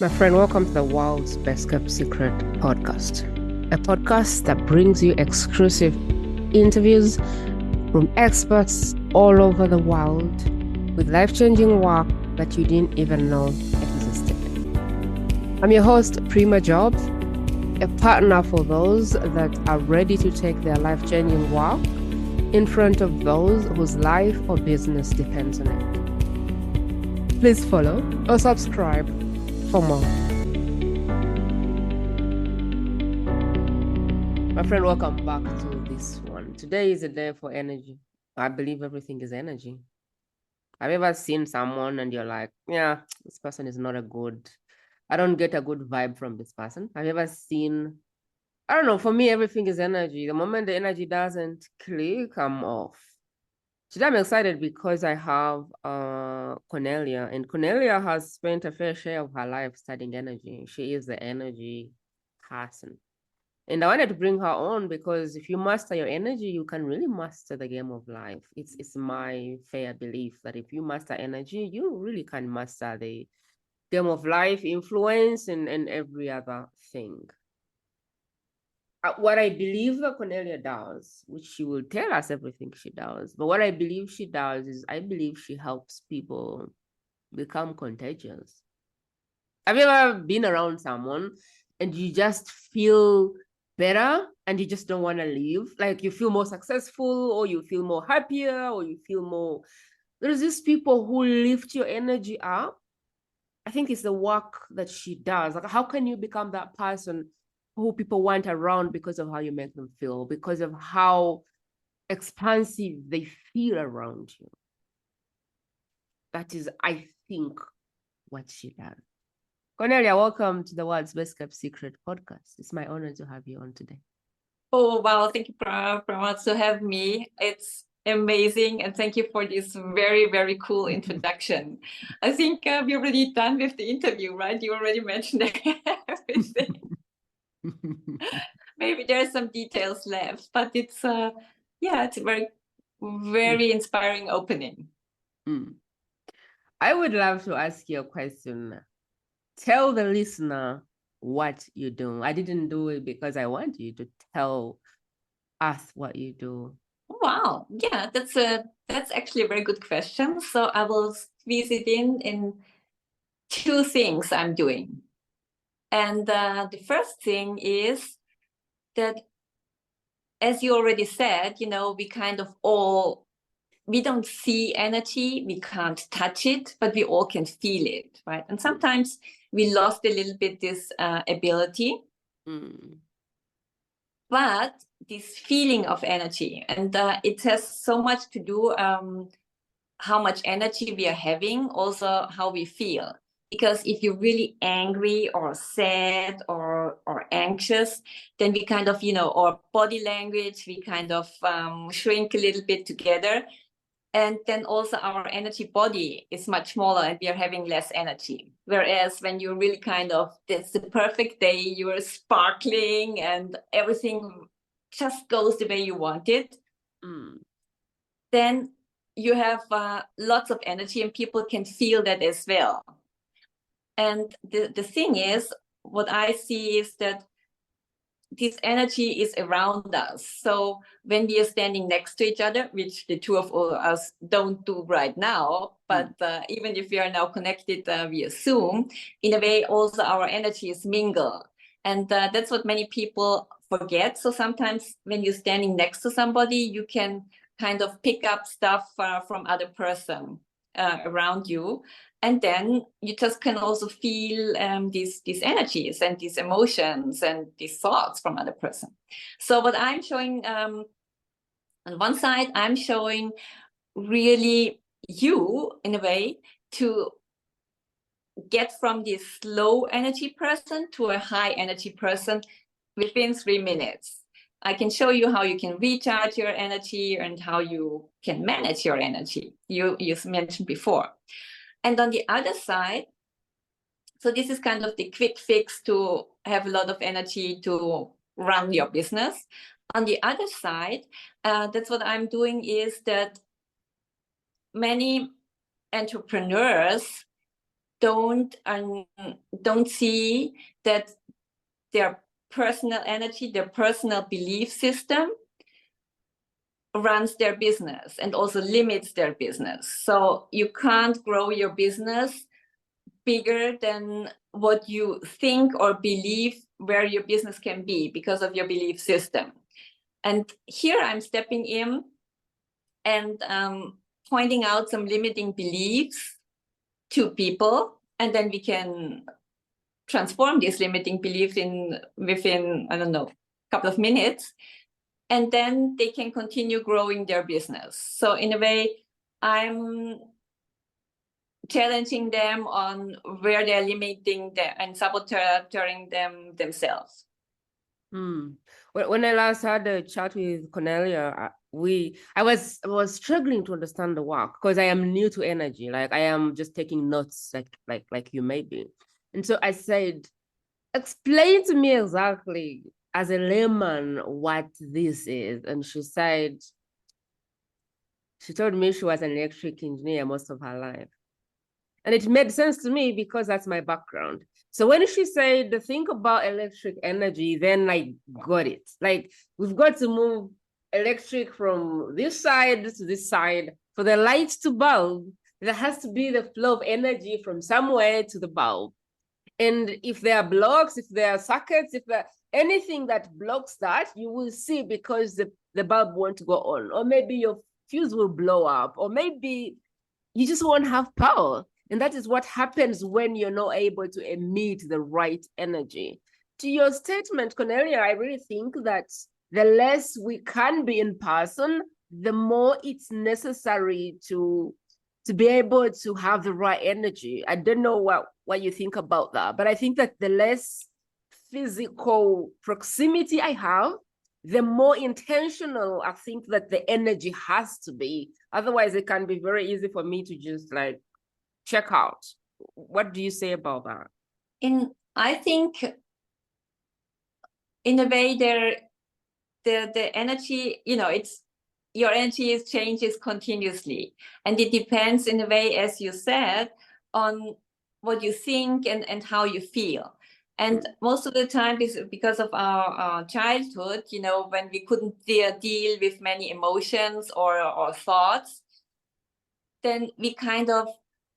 My friend, welcome to the world's best kept secret podcast, a podcast that brings you exclusive interviews from experts all over the world with life-changing work that you didn't even know existed. I'm your host, Prima Jope, a partner for those that are ready to take their life-changing work in front of those whose life or business depends on it. Please follow or subscribe for more. My friend, welcome back to this one. Today is a day for energy. I believe everything is energy. Have you ever seen someone and you're like, yeah, this person is not I don't get a good vibe from this person? Have you ever seen, I don't know, for me, everything is energy. The moment the energy doesn't click, I'm off. Today I'm excited because I have Cornelia, and Cornelia has spent a fair share of her life studying energy. She is the energy person. And I wanted to bring her on because if you master your energy, you can really master the game of life. It's my fair belief that if you master energy, you really can master the game of life, influence, and every other thing. What I believe Cornelia does, which she will tell us everything she does, but what I believe she does is I believe she helps people become contagious. Have you ever been around someone and you just feel better and you just don't want to leave? Like you feel more successful, or you feel more happier, or you feel more. There's these people who lift your energy up. I think it's the work that she does. Like, how can you become that person who people want around because of how you make them feel, because of how expansive they feel around you? That is, I think, what she does. Cornelia, welcome to the World's Best Kept Secret podcast. It's my honor to have you on today. Oh, wow. Thank you very much to have me. It's amazing. And thank you for this very, very cool introduction. I think we're already done with the interview, right? You already mentioned everything. Maybe there are some details left, but it's a very, very inspiring opening. I would love to ask you a question. Tell the listener what you do. I didn't do it because I want you to tell us what you do. Wow. Yeah, that's actually a very good question. So I will squeeze it in two things I'm doing. And the first thing is that, as you already said, we don't see energy, we can't touch it, but we all can feel it, right? And sometimes we lost a little bit this ability. But this feeling of energy, and it has so much to do how much energy we are having, also how we feel. Because if you're really angry or sad or anxious, then we kind of, our body language, we kind of shrink a little bit together. And then also our energy body is much smaller and we are having less energy. Whereas when you're really it's the perfect day, you're sparkling and everything just goes the way you want it, then you have lots of energy and people can feel that as well. And the thing is, what I see is that this energy is around us. So when we are standing next to each other, which the two of us don't do right now, but even if we are now connected via Zoom, in a way also our energy is mingled. And that's what many people forget. So sometimes when you're standing next to somebody, you can kind of pick up stuff from other person around you. And then you just can also feel these energies and these emotions and these thoughts from other person. So what I'm showing on one side, I'm showing really you in a way to get from this low energy person to a high energy person within 3 minutes. I can show you how you can recharge your energy and how you can manage your energy. You mentioned before. And on the other side, so this is kind of the quick fix to have a lot of energy to run your business. On the other side, that's what I'm doing is that many entrepreneurs don't see that their personal energy, their personal belief system runs their business and also limits their business. So you can't grow your business bigger than what you think or believe where your business can be because of your belief system. And here I'm stepping in and pointing out some limiting beliefs to people, and then we can transform these limiting beliefs within, I don't know, a couple of minutes, and then they can continue growing their business. So in a way, I'm challenging them on where they're limiting them and sabotaging themselves. When I last had a chat with Cornelia, I was struggling to understand the work because I am new to energy. Like I am just taking notes, like you maybe. And so I said, explain to me exactly as a layman what this is. And she told me she was an electric engineer most of her life. And it made sense to me because that's my background. So when she said, think about electric energy, then I got it. Like we've got to move electric from this side to this side. For the light to bulb, there has to be the flow of energy from somewhere to the bulb. And if there are blocks, if there are sockets, if there anything that blocks that, you will see because the bulb won't go on. Or maybe your fuse will blow up, or maybe you just won't have power. And that is what happens when you're not able to emit the right energy. To your statement, Cornelia, I really think that the less we can be in person, the more it's necessary to be able to have the right energy. I don't know what you think about that, but I think that the less physical proximity I have, the more intentional I think that the energy has to be. Otherwise, it can be very easy for me to just like check out. What do you say about that? I think in a way the energy, it's your energy changes continuously, and it depends in a way, as you said, on what you think and how you feel. And most of the time is because of our childhood, when we couldn't deal with many emotions or thoughts, then we kind of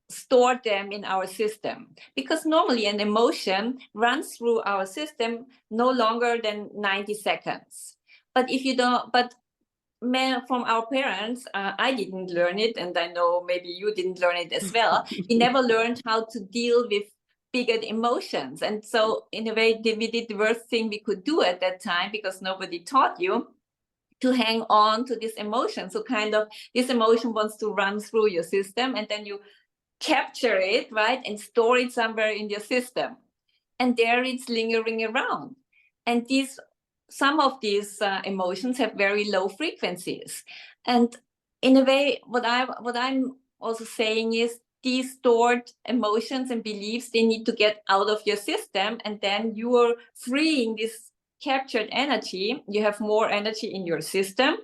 store them in our system, because normally an emotion runs through our system no longer than 90 seconds. But if you don't, from our parents, I didn't learn it, and I know maybe you didn't learn it as well. We never learned how to deal with bigger emotions. And so in a way, we did the worst thing we could do at that time, because nobody taught you to hang on to this emotion. So kind of this emotion wants to run through your system, and then you capture it, right, and store it somewhere in your system. And there it's lingering around. And some of these emotions have very low frequencies. And in a way, what I'm also saying is these stored emotions and beliefs, they need to get out of your system, and then you are freeing this captured energy. You have more energy in your system,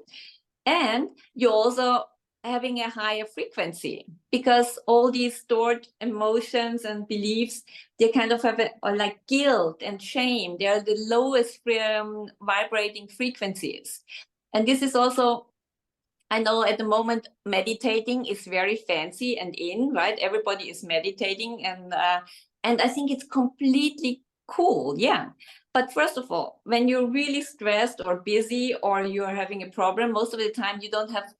and you also having a higher frequency, because all these stored emotions and beliefs, they kind of have like guilt and shame. They are the lowest vibrating frequencies. And this is also, I know at the moment meditating is very fancy and in, right? Everybody is meditating, and I think it's completely cool, yeah. But first of all, when you're really stressed or busy or you're having a problem, most of the time you don't have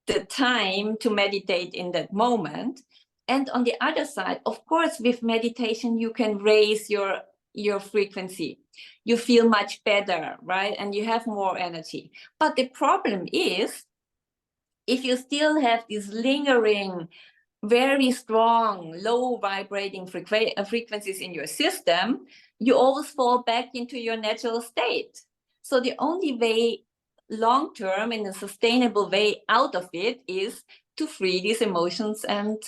the time to meditate in that moment. And on the other side, of course, with meditation, you can raise your frequency. You feel much better, right? And you have more energy. But the problem is, if you still have these lingering, very strong, low vibrating frequencies in your system, you always fall back into your natural state. So the only way long-term, in a sustainable way out of it, is to free these emotions and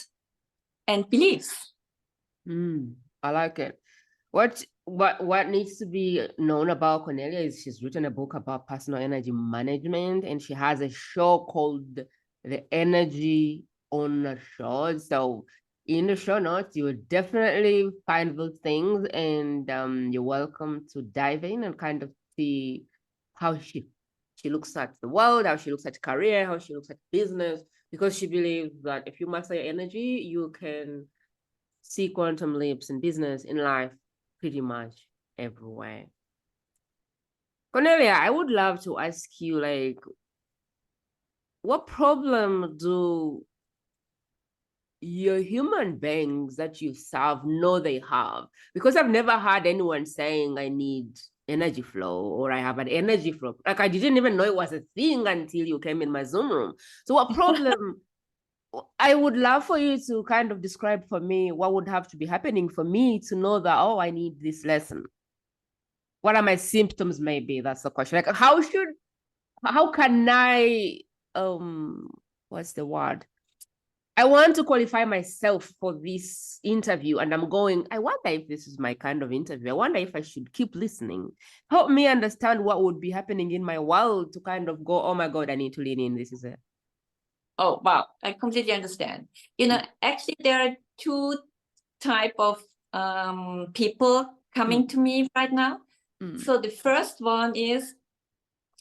beliefs. I like it. What needs to be known about Cornelia is she's written a book about personal energy management, and she has a show called The Energy on the Show. So in the show notes. You will definitely find those things, and you're welcome to dive in and kind of see how she looks at the world, how she looks at career, how she looks at business, because she believes that if you master your energy, you can see quantum leaps in business, in life, pretty much everywhere. Cornelia, I would love to ask you, like, what problem do your human beings that you serve know they have? Because I've never heard anyone saying I need energy flow or I have an energy flow. Like, I didn't even know it was a thing until you came in my Zoom room. So what problem? I would love for you to kind of describe for me what would have to be happening for me to know that, oh, I need this lesson. What are my symptoms? Maybe that's the question. Like, how can I, what's the word? I want to qualify myself for this interview, and I'm going, I wonder if this is my kind of interview. I wonder if I should keep listening. Help me understand what would be happening in my world to kind of go, oh my God, I need to lean in. This is it. Oh, wow. I completely understand. Actually, there are two type of people coming to me right now. So the first one is,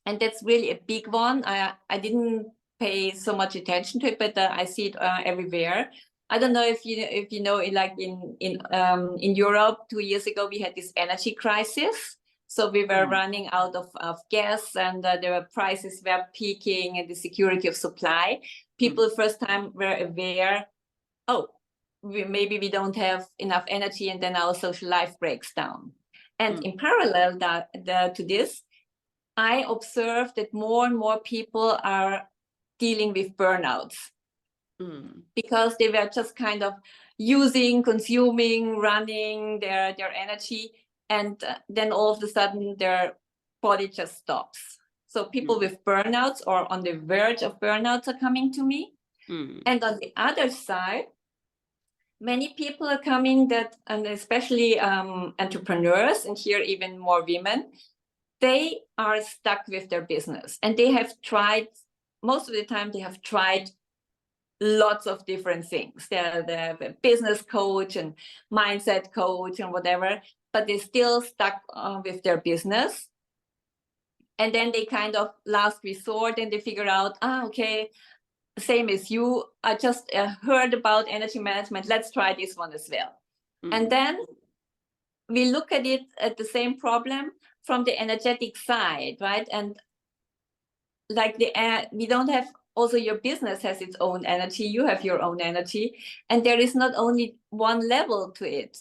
and that's really a big one. I didn't pay so much attention to it, but I see it everywhere. I don't know if you know, like in Europe 2 years ago, we had this energy crisis. So we were running out of gas, and there were prices were peaking, and the security of supply. People first time were aware, oh, maybe we don't have enough energy, and then our social life breaks down. And in parallel to this, I observed that more and more people are dealing with burnouts because they were just kind of using, consuming, running their energy, and then all of a sudden their body just stops. So people with burnouts or on the verge of burnouts are coming to me. And on the other side, many people are coming and especially entrepreneurs, and here even more women, they are stuck with their business, and they have tried, most of the time they have tried lots of different things. They have a business coach and mindset coach and whatever, but they're still stuck with their business. And then they kind of last resort, and they figure out, okay, same as you, I just heard about energy management, let's try this one as well. And then we look at it at the same problem from the energetic side, right? And like we don't have, also your business has its own energy, you have your own energy, and there is not only one level to it.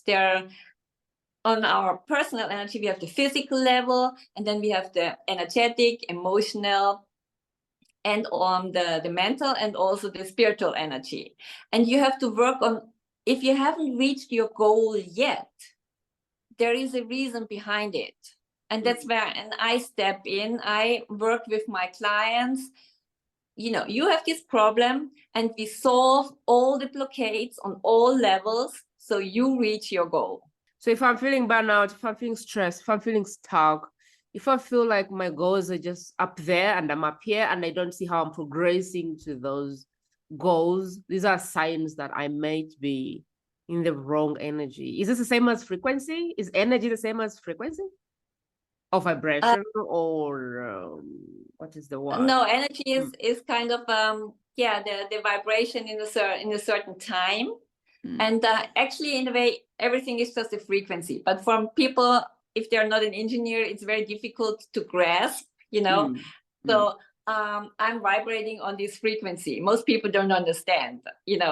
On our personal energy, we have the physical level, and then we have the energetic, emotional, and on the mental, and also the spiritual energy. And you have to work on, if you haven't reached your goal yet, there is a reason behind it. And that's where, and I step in, I work with my clients. You have this problem, and we solve all the blockades on all levels, so you reach your goal. So if I'm feeling burnout, if I'm feeling stressed, if I'm feeling stuck, if I feel like my goals are just up there and I'm up here and I don't see how I'm progressing to those goals, these are signs that I might be in the wrong energy. Is this the same as frequency? Is energy the same as frequency? Or vibration? Or what is the word? No, energy is kind of the vibration in a certain time. And actually, in a way, everything is just a frequency. But for people, if they're not an engineer, it's very difficult to grasp, So I'm vibrating on this frequency. Most people don't understand,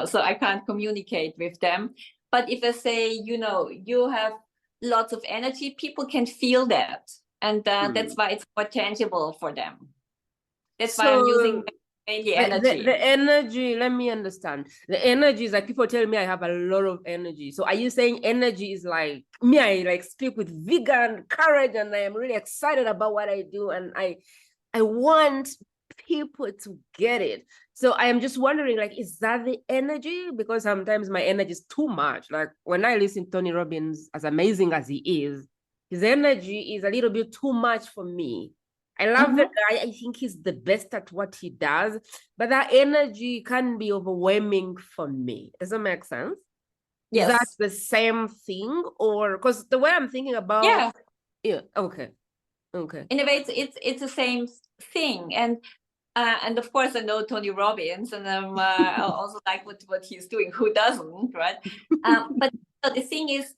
so I can't communicate with them. But if I say, you have lots of energy, people can feel that. And that's why it's more tangible for them. That's why I'm using mainly energy. The energy, let me understand. The energy is like, people tell me I have a lot of energy. So are you saying energy is like me? I like speak with vigor and courage, and I am really excited about what I do, and I want people to get it. So I am just wondering, like, is that the energy? Because sometimes my energy is too much. Like when I listen to Tony Robbins, as amazing as he is, his energy is a little bit too much for me. I love the guy. I think he's the best at what he does, but that energy can be overwhelming for me. Does that make sense? Is that Yes. the same thing, or because the way I'm thinking about, Yeah. yeah, okay. In a way, it's the same thing. And of course, I know Tony Robbins, and I also like what he's doing. Who doesn't, right? But the thing is,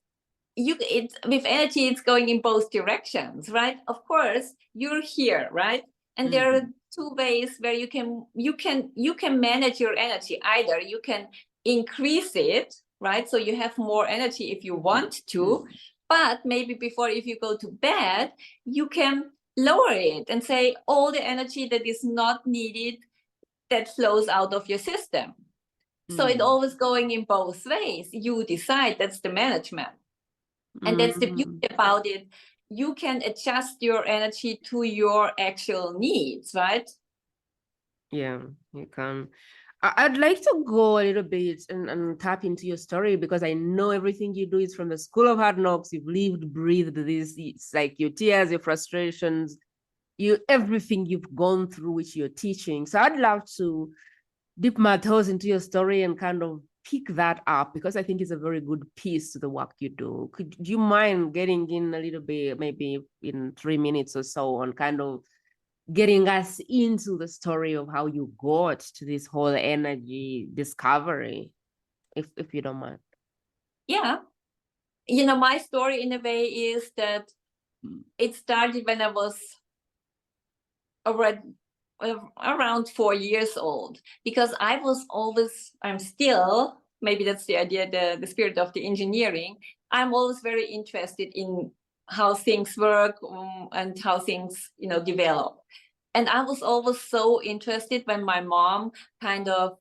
with energy, it's going in both directions, right? Of course, you're here, right? And there are two ways where you can manage your energy. Either you can increase it, right? So you have more energy if you want to, but maybe before, if you go to bed, you can lower it and say all the energy that is not needed, that flows out of your system. So it's always going in both ways. You decide. That's the management. And that's the beauty about it. You can adjust your energy to your actual needs, right? Yeah, you can. I'd like to go a little bit and tap into your story, because I know everything you do is from the School of Hard Knocks. You've lived, breathed this. It's like your tears, your frustrations, everything you've gone through, which you're teaching. So I'd love to dip my toes into your story and kind of pick that up, because I think it's a very good piece to the work you do. Do you mind getting in a little bit, maybe in 3 minutes or so, on kind of getting us into the story of how you got to this whole energy discovery, if you don't mind? Yeah. My story in a way is that it started when I was around 4 years old, because I'm still, maybe that's the idea, the spirit of the engineering. I'm always very interested in how things work, and how things, develop. And I was always so interested when my mom kind of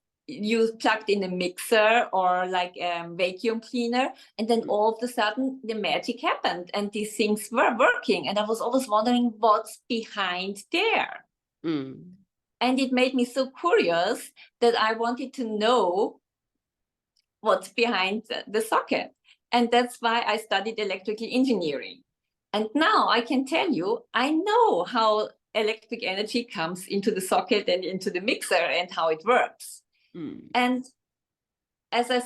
plugged in a mixer or like a vacuum cleaner, and then all of a sudden the magic happened and these things were working. And I was always wondering what's behind there. And it made me so curious that I wanted to know what's behind the socket. And that's why I studied electrical engineering. And now I can tell you, I know how electric energy comes into the socket and into the mixer and how it works. And as I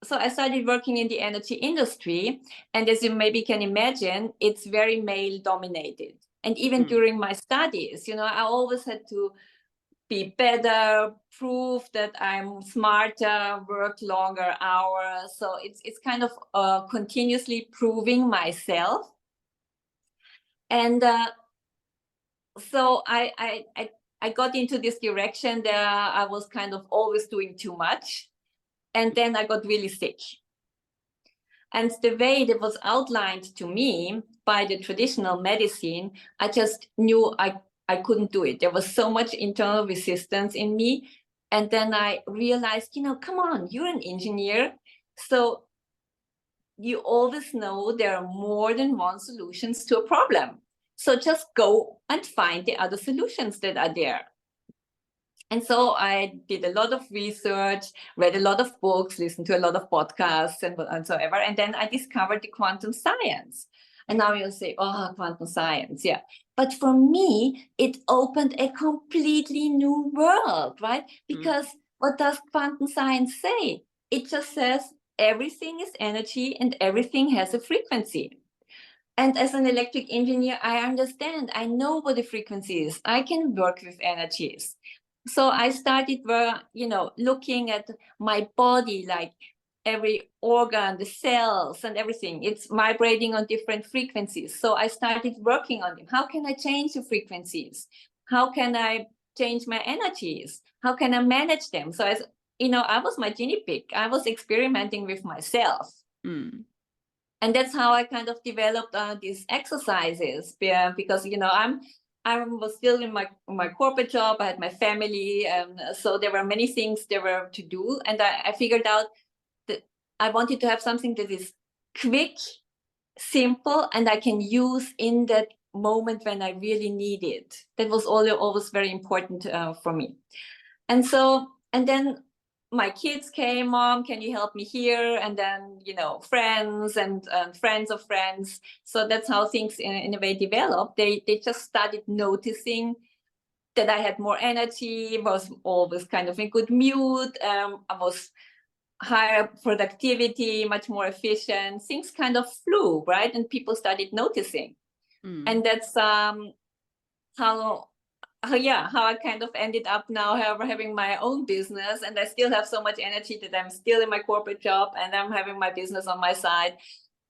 so I started working in the energy industry. And as you maybe can imagine, it's very male dominated. And even during my studies, I always had to be better, prove that I'm smarter, work longer hours. So it's kind of continuously proving myself. And so I got into this direction that I was kind of always doing too much. And then I got really sick. And the way that was outlined to me by the traditional medicine, I just knew I couldn't do it. There was so much internal resistance in me. And then I realized, come on, you're an engineer. So you always know there are more than one solutions to a problem. So just go and find the other solutions that are there. And so I did a lot of research, read a lot of books, listened to a lot of podcasts and so ever. And then I discovered the quantum science. And now you'll say, oh, quantum science, yeah. But for me, it opened a completely new world, right? Because what does quantum science say? It just says everything is energy and everything has a frequency. And as an electric engineer, I understand, I know what the frequency is. I can work with energies. So I started, looking at my body, like every organ, the cells and everything. It's vibrating on different frequencies. So I started working on them. How can I change the frequencies? How can I change my energies? How can I manage them? So I was my guinea pig. I was experimenting with myself. And that's how I kind of developed these exercises, because I was still in my corporate job. I had my family, so there were many things there were to do, and I figured out that I wanted to have something that is quick, simple, and I can use in that moment when I really need it. That was always very important for me. And then my kids came, Mom, can you help me here? And then, friends and friends of friends. So that's how things in a way developed. They just started noticing that I had more energy, was always kind of in good mood. I was higher productivity, much more efficient. Things kind of flew, right? And people started noticing. And that's how I kind of ended up now having my own business, and I still have so much energy that I'm still in my corporate job and I'm having my business on my side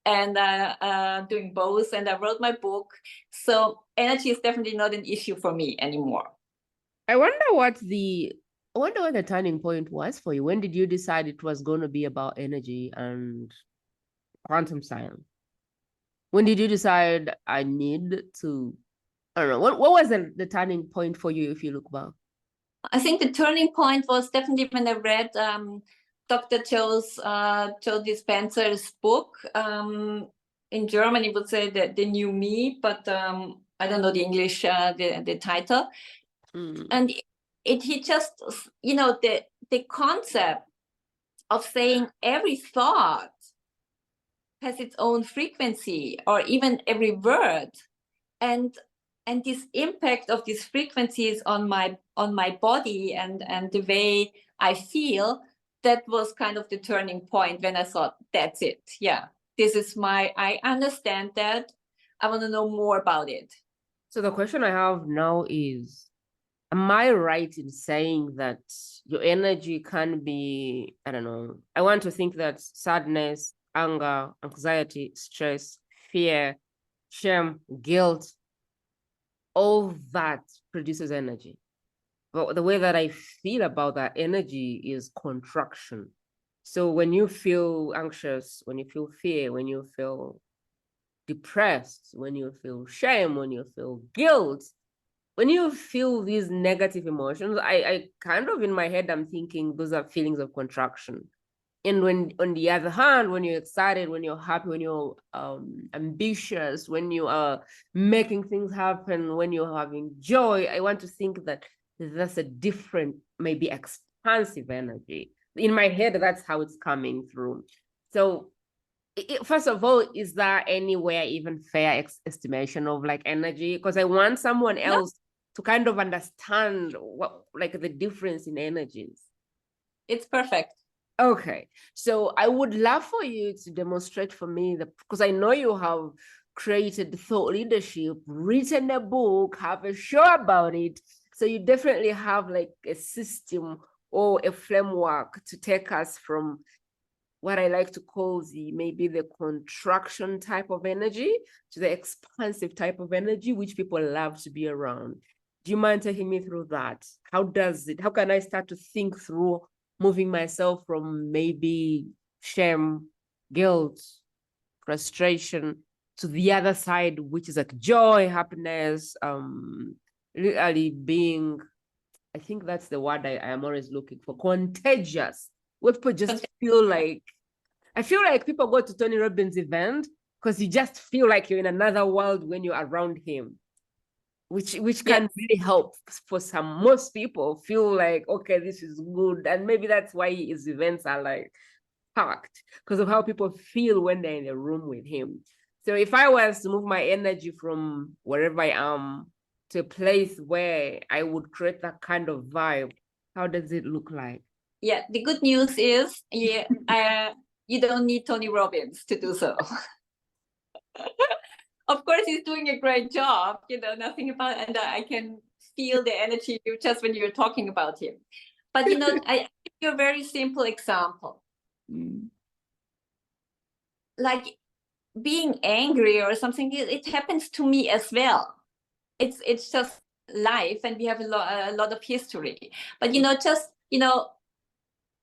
and doing both. And I wrote my book. So energy is definitely not an issue for me anymore. I wonder what the turning point was for you. When did you decide it was going to be about energy and quantum science? When did you decide I need to, I don't know, what was the turning point for you if you look back? I think the turning point was definitely when I read Dr. Joe Dispenza's book. In German, it would say the new me, but I don't know the English, the title. And he just, the concept of saying every thought has its own frequency, or even every word, and this impact of these frequencies on my body and the way I feel, that was kind of the turning point when I thought, that's it. Yeah, this is I understand that. I want to know more about it. So the question I have now is, am I right in saying that your energy can be, I don't know, I want to think that sadness, anger, anxiety, stress, fear, shame, guilt, all that produces energy. But the way that I feel about that energy is contraction. So when you feel anxious, when you feel fear, when you feel depressed, when you feel shame, when you feel guilt, when you feel these negative emotions, I kind of in my head, I'm thinking those are feelings of contraction. And when, on the other hand, when you're excited, when you're happy, when you're ambitious, when you are making things happen, when you're having joy, I want to think that that's a different, maybe expansive energy. In my head, that's how it's coming through. So first of all, is there anywhere even fair estimation of like energy? Because I want someone else to kind of understand what, like, the difference in energies. It's perfect. Okay, so I would love for you to demonstrate for me, because I know you have created thought leadership, written a book, have a show about it. So you definitely have like a system or a framework to take us from what I like to call maybe the contraction type of energy to the expansive type of energy, which people love to be around. Do you mind taking me through that? How can I start to think through moving myself from maybe shame, guilt, frustration to the other side, which is like joy, happiness, really being, I think that's the word I am always looking for, contagious, where people just feel like, I feel like people go to Tony Robbins' event because you just feel like you're in another world when you're around him, which can really help for most people feel like, okay, this is good. And maybe that's why his events are like packed, because of how people feel when they're in a room with him. So if I was to move my energy from wherever I am to a place where I would create that kind of vibe, how does it look like? Yeah, the good news is, you don't need Tony Robbins to do so. Of course, he's doing a great job, nothing about it. And I can feel the energy just when you're talking about him. But, I give you a very simple example. Like being angry or something, it happens to me as well. It's just life, and we have a lot of history. But,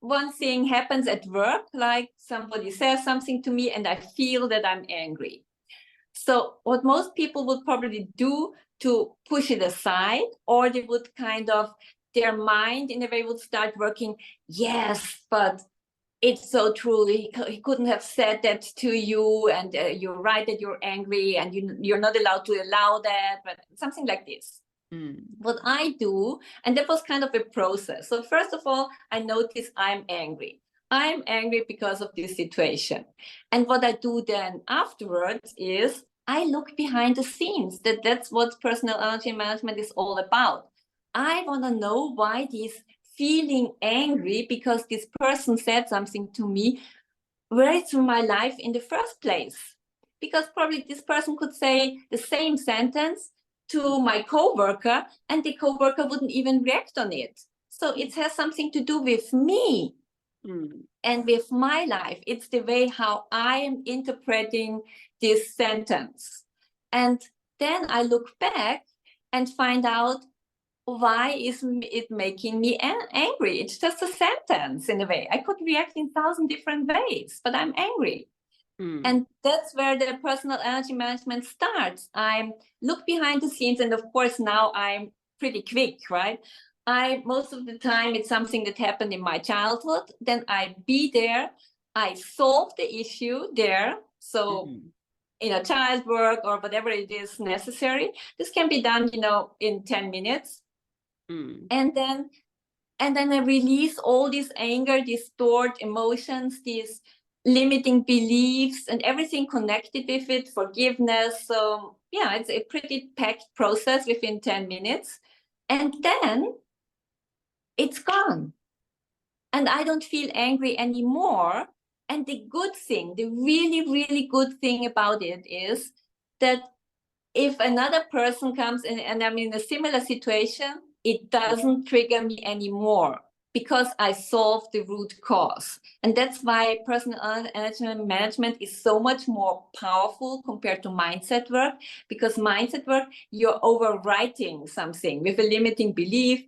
one thing happens at work, like somebody says something to me and I feel that I'm angry. So what most people would probably do to push it aside, or they would kind of, their mind in a way would start working, yes, but it's so true, he couldn't have said that to you, and you're right that you're angry, and you're not allowed to allow that, but something like this. What I do, and that was kind of a process. So first of all, I notice I'm angry. I'm angry because of this situation. And what I do then afterwards is I look behind the scenes. That's what personal energy management is all about. I want to know why these feeling angry because this person said something to me right through my life in the first place. Because probably this person could say the same sentence to my coworker and the coworker wouldn't even react on it. So it has something to do with me and with my life. It's the way how I am interpreting this sentence. And then I look back and find out, why is it making me angry? It's just a sentence in a way. I could react in 1,000 different ways, but I'm angry. And that's where the personal energy management starts. I look behind the scenes, and of course now I'm pretty quick, right? Most of the time it's something that happened in my childhood. Then I be there, I solve the issue there. So in a child work or whatever it is necessary, this can be done, in 10 minutes. And then I release all this anger, these stored emotions, these limiting beliefs, and everything connected with it, forgiveness. So yeah, it's a pretty packed process within 10 minutes. And then it's gone. And I don't feel angry anymore. And the good thing, the really, really good thing about it is that if another person comes in and I'm in a similar situation, it doesn't trigger me anymore because I solved the root cause. And that's why personal energy management is so much more powerful compared to mindset work, because mindset work, you're overwriting something with a limiting belief.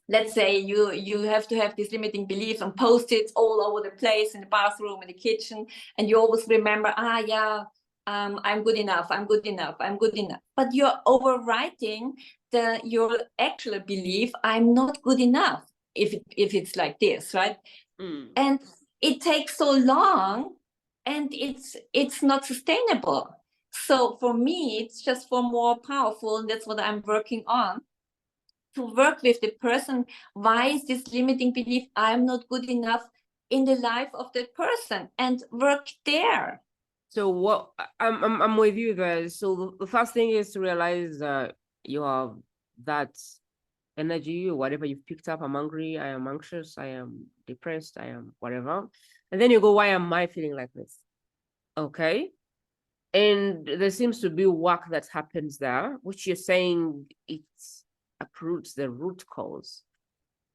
Let's say you have to have these limiting beliefs on post-its all over the place, in the bathroom, in the kitchen, and you always remember, I'm good enough, I'm good enough, I'm good enough. But you're overwriting your actual belief, I'm not good enough, if it's like this, right? And it takes so long, and it's not sustainable. So for me, it's just for more powerful, and that's what I'm working on, to work with the person. Why is this limiting belief, I'm not good enough, in the life of the person, and work there. So what I'm with you there. So the first thing is to realize that you have that energy or whatever you've picked up. I'm angry, I am anxious, I am depressed, I am whatever. And then you go, why am I feeling like this? Okay. And there seems to be work that happens there, which you're saying it uproots the root cause.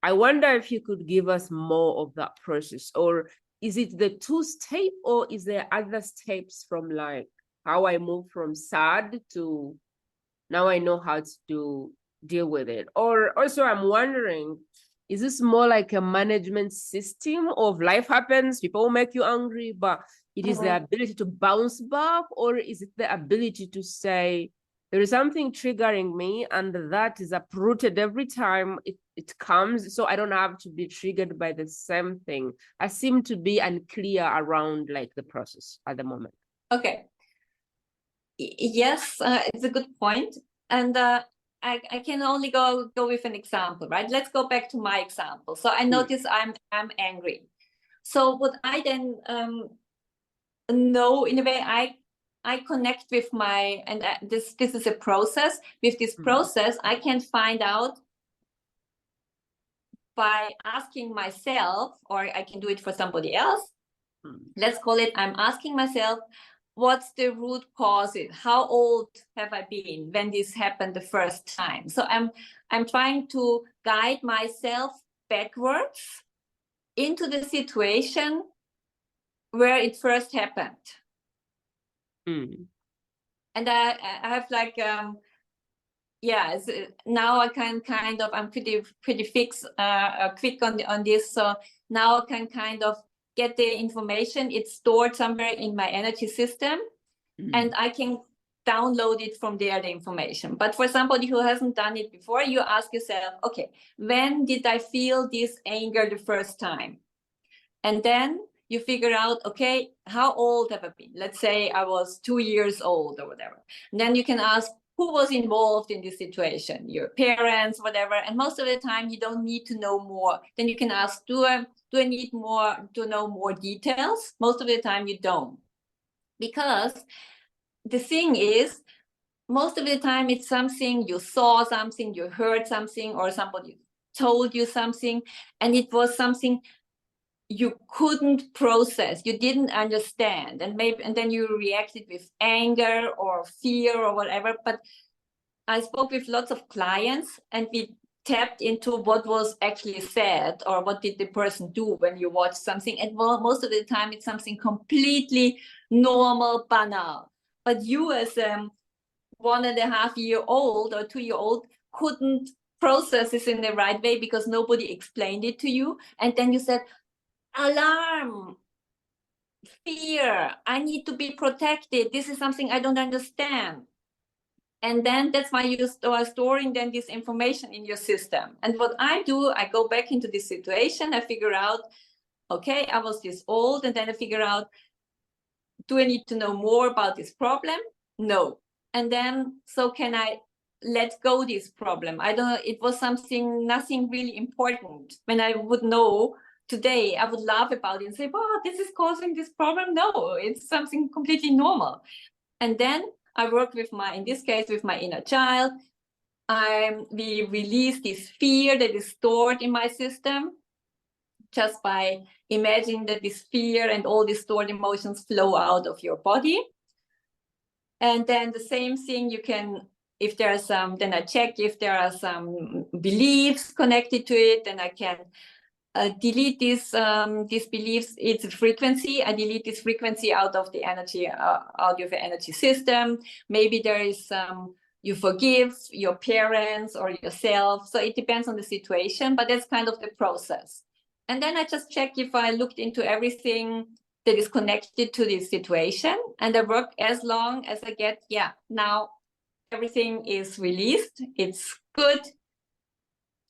I wonder if you could give us more of that process, or is it the 2-step, or is there other steps from like how I move from sad to now I know how to deal with it? Or also I'm wondering, is this more like a management system of life happens, people make you angry, but it is the ability to bounce back, or is it the ability to say, there is something triggering me and that is uprooted every time it comes, so I don't have to be triggered by the same thing? I seem to be unclear around like the process at the moment. Okay. Yes, it's a good point. And I can only go with an example, right? Let's go back to my example. So I notice I'm angry. So what I then know, in a way, I connect with my, and this is a process. With this process, I can find out by asking myself, or I can do it for somebody else. Let's call it, I'm asking myself, what's the root cause? How old have I been when this happened the first time? So I'm trying to guide myself backwards into the situation where it first happened. And I have like, now I can kind of, I'm pretty quick on this. So now I can kind of get the information. It's stored somewhere in my energy system, and I can download it from there, the information. But for somebody who hasn't done it before, you ask yourself, okay, when did I feel this anger the first time? And then you figure out, okay, how old have I been? Let's say I was 2 years old or whatever. And then you can ask, who was involved in this situation? Your parents, whatever. And most of the time, you don't need to know more. Then you can ask, do I need more to know more details? Most of the time, you don't. Because the thing is, most of the time, it's something you saw, something you heard, something, or somebody told you something, and it was something you couldn't process, you didn't understand, and then you reacted with anger or fear or whatever. But I spoke with lots of clients, and we tapped into what was actually said, or what did the person do when you watch something. And most of the time it's something completely normal, banal. But you, as a 1.5-year-old or 2-year-old, couldn't process this in the right way because nobody explained it to you. And then you said, alarm, fear, I need to be protected, this is something I don't understand. And then that's why you are storing then this information in your system. And what I do, I go back into this situation, I figure out, okay, I was this old, and then I figure out, do I need to know more about this problem? No. And then, so can I let go this problem? I don't know, it was nothing really important. When I would know today, I would laugh about it and say, wow, this is causing this problem. No, it's something completely normal. And then I work with in this case, with my inner child. We release this fear that is stored in my system just by imagining that this fear and all these stored emotions flow out of your body. And then the same thing, you can, if there are some, then I check if there are some beliefs connected to it, and I can delete these beliefs. It's a frequency. I delete this frequency out of the energy, out of the energy system. Maybe there is you forgive your parents or yourself. So it depends on the situation, but that's kind of the process. And then I just check if I looked into everything that is connected to this situation, and I work as long as I get, now everything is released, it's good.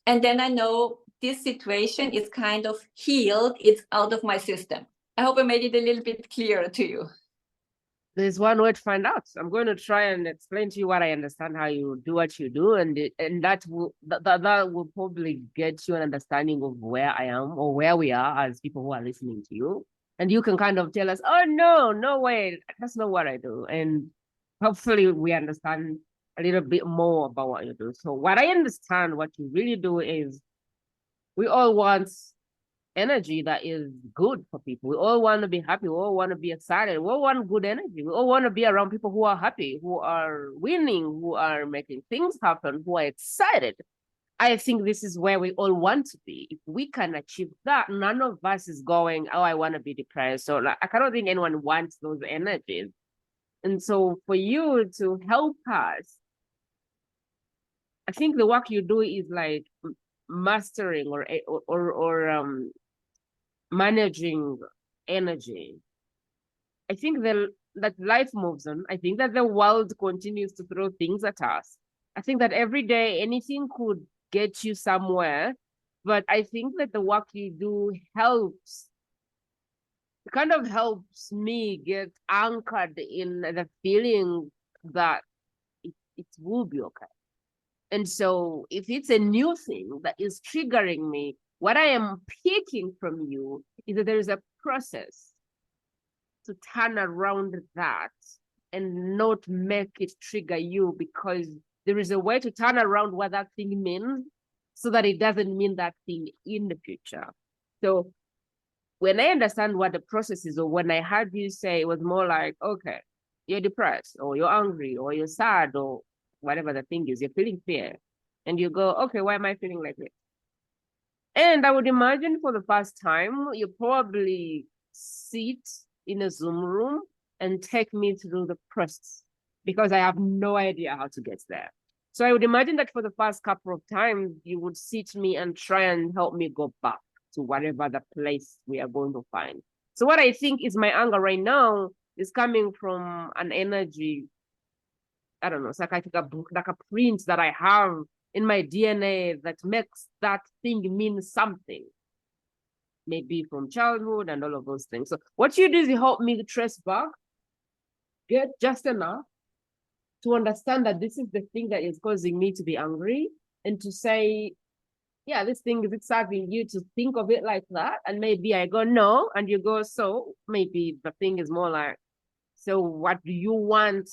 And then I know this situation is kind of healed, it's out of my system. I hope I made it a little bit clearer to you. There's one way to find out. I'm going to try and explain to you what I understand, how you do what you do, and that will probably get you an understanding of where I am or where we are as people who are listening to you. And you can kind of tell us, oh, no way, that's not what I do. And hopefully we understand a little bit more about what you do. So what I understand what you really do is, we all want energy that is good for people. We all want to be happy. We all want to be excited. We all want good energy. We all want to be around people who are happy, who are winning, who are making things happen, who are excited. I think this is where we all want to be. If we can achieve that, none of us is going, oh, I want to be depressed. So I cannot think anyone wants those energies. And so for you to help us, I think the work you do is like mastering or managing energy. I think that life moves on. I think that the world continues to throw things at us. I think that every day anything could get you somewhere, but I think that the work you do helps. It kind of helps me get anchored in the feeling that it will be okay. And so if it's a new thing that is triggering me, what I am picking from you is that there is a process to turn around that and not make it trigger you, because there is a way to turn around what that thing means so that it doesn't mean that thing in the future. So when I understand what the process is, or when I heard you say, it was more like, okay, you're depressed, or you're angry, or you're sad, or whatever the thing is, you're feeling fear. And you go, okay, why am I feeling like this? And I would imagine for the first time, you probably sit in a Zoom room and take me through the process, because I have no idea how to get there. So I would imagine that for the first couple of times, you would sit me and try and help me go back to whatever the place we are going to find. So what I think is my anger right now is coming from an energy, I don't know, it's like a print that I have in my DNA that makes that thing mean something, maybe from childhood and all of those things. So what you do is you help me trace back, get just enough to understand that this is the thing that is causing me to be angry, and to say, yeah, this thing, is it serving you to think of it like that? And maybe I go, no, and you go, so maybe the thing is more like, so what do you want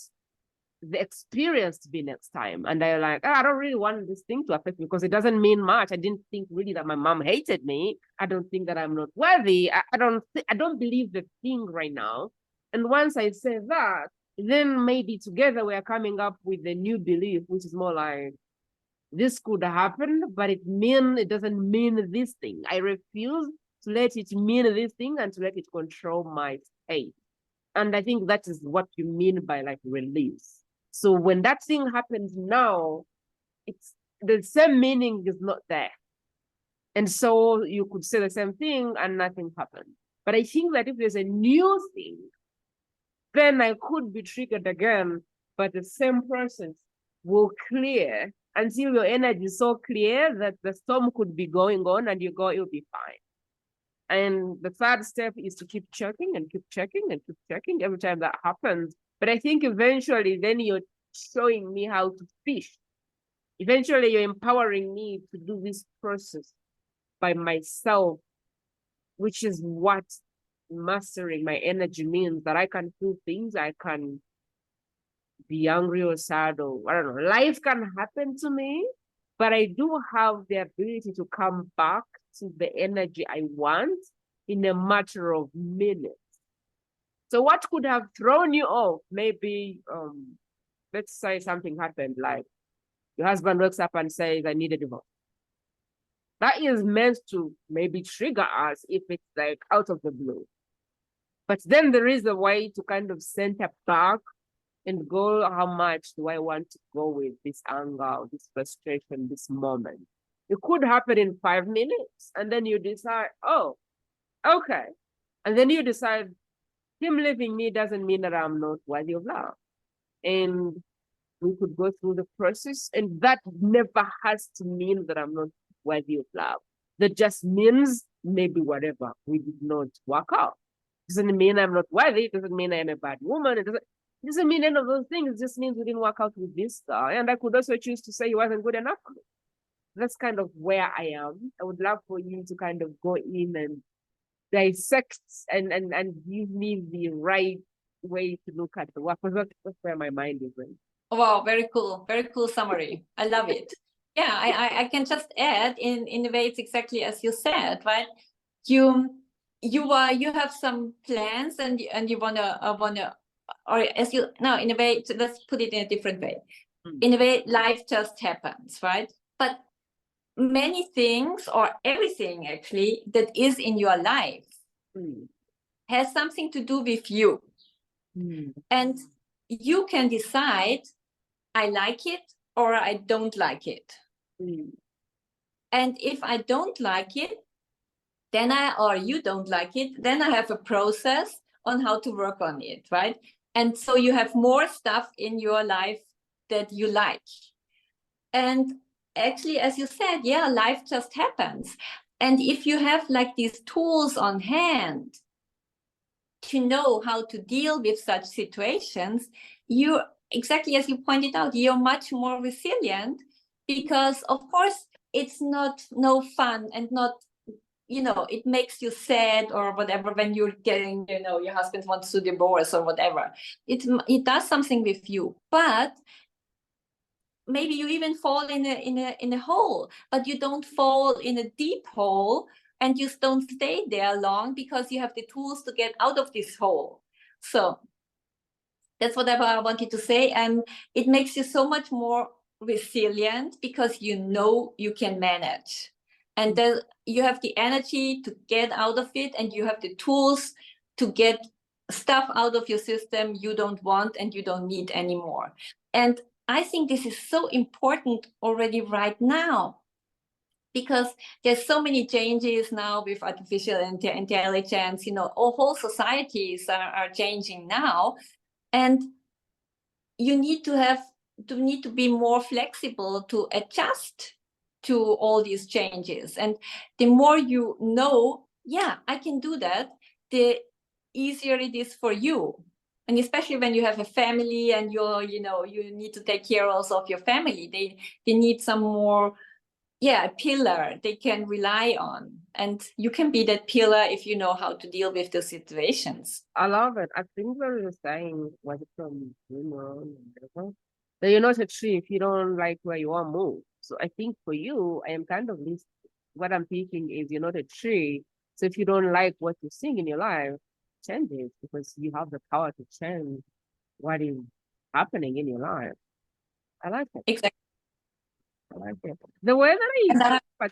the experience to be next time. And they're like, oh, I don't really want this thing to affect me because it doesn't mean much. I didn't think really that my mom hated me. I don't think that I'm not worthy. I don't believe the thing right now. And once I say that, then maybe together we are coming up with a new belief, which is more like, this could happen, but it doesn't mean this thing. I refuse to let it mean this thing and to let it control my state. And I think that is what you mean by like release. So when that thing happens now, it's the same meaning is not there. And so you could say the same thing and nothing happened. But I think that if there's a new thing, then I could be triggered again, but the same process will clear until your energy is so clear that the storm could be going on and you'll be fine. And the third step is to keep checking and keep checking and keep checking every time that happens. But I think eventually then you're showing me how to fish. Eventually you're empowering me to do this process by myself, which is what mastering my energy means, that I can feel things, I can be angry or sad or I don't know. Life can happen to me, but I do have the ability to come back to the energy I want in a matter of minutes. So what could have thrown you off? Maybe, let's say something happened, like your husband wakes up and says, I need a divorce. That is meant to maybe trigger us if it's like out of the blue. But then there is a way to kind of center back and go, how much do I want to go with this anger, this frustration, this moment? It could happen in 5 minutes, and then you decide, oh, okay. And then you decide, him leaving me doesn't mean that I'm not worthy of love. And we could go through the process, and that never has to mean that I'm not worthy of love. That just means maybe whatever, we did not work out. Doesn't mean I'm not worthy, doesn't mean I'm a bad woman, it doesn't mean any of those things. It just means we didn't work out with this guy. And I could also choose to say he wasn't good enough for me. That's kind of where I am. I would love for you to kind of go in and dissect and give me the right way to look at the work, because that's where my mind is going. Wow, very cool summary. I love it. Yeah, I can just add in a way it's exactly as you said, right? You have some plans and you wanna or as you no in a way, let's put it in a different way. In a way, life just happens, right? But many things or everything actually that is in your life has something to do with you. And you can decide, I like it or I don't like it. And if I don't like it, then or you don't like it, then I have a process on how to work on it, right? And so you have more stuff in your life that you like. And actually, as you said, yeah, life just happens. And if you have like these tools on hand to know how to deal with such situations, you, exactly as you pointed out, you're much more resilient, because of course it's not no fun and not, it makes you sad or whatever when you're getting, your husband wants to divorce or whatever. It does something with you, but maybe you even fall in a hole, but you don't fall in a deep hole and you don't stay there long because you have the tools to get out of this hole. So that's what I wanted to say. And it makes you so much more resilient because you can manage. And then you have the energy to get out of it, and you have the tools to get stuff out of your system you don't want and you don't need anymore. And I think this is so important already right now, because there's so many changes now with artificial intelligence, whole societies are changing now. And you need to be more flexible to adjust to all these changes. And the more you know, yeah, I can do that, the easier it is for you. And especially when you have a family and you need to take care also of your family, they need some more, a pillar they can rely on. And you can be that pillar if you know how to deal with the situations. I love it. I think there is a saying, was it from that you're not a tree if you don't like where you are, move. So I think for you, I am kind of this, what I'm thinking is you're not a tree. So if you don't like what you're seeing in your life, change it, because you have the power to change what is happening in your life. I like it. Exactly. I like it. The way that I And use I, it, but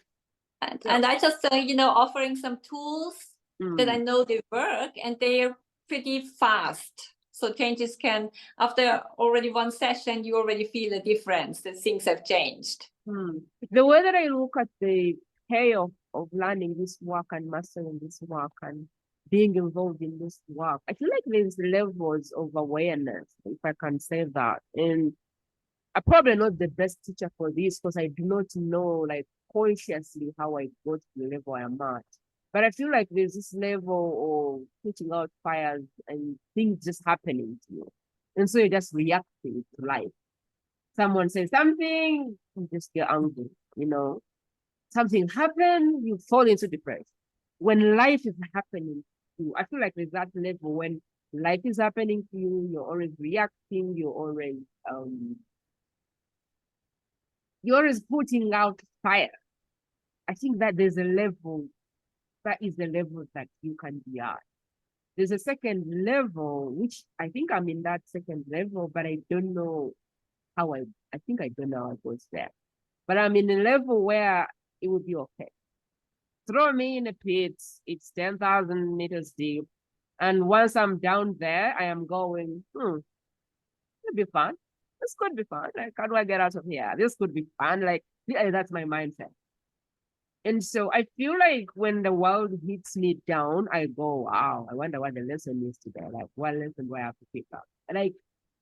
yeah. and I just, offering some tools that I know they work, and they're pretty fast. So changes can, after already one session, you already feel a difference that things have changed. The way that I look at the payoff of learning this work and mastering this work and being involved in this work, I feel like there's levels of awareness, if I can say that. And I'm probably not the best teacher for this because I do not know, like, consciously how I got to the level I am at. But I feel like there's this level of putting out fires and things just happening to you. And so you're just reacting to life. Someone says something, you just get angry, Something happened, you fall into depression. When life is happening to you, I feel like there's that level when life is happening to you, you're always reacting, you're always putting out fire. I think that there's a level, that is the level that you can be at. There's a second level, which I think I'm in that second level, but I don't know how I think I don't know how I goes there. But I'm in a level where it would be okay. Throw me in a pit, it's 10,000 meters deep. And once I'm down there, I am going, it'll be fun. This could be fun. Like, how do I get out of here? This could be fun. Like, that's my mindset. And so I feel like when the world hits me down, I go, wow, I wonder what the lesson is today. Like, what lesson do I have to pick up? And like,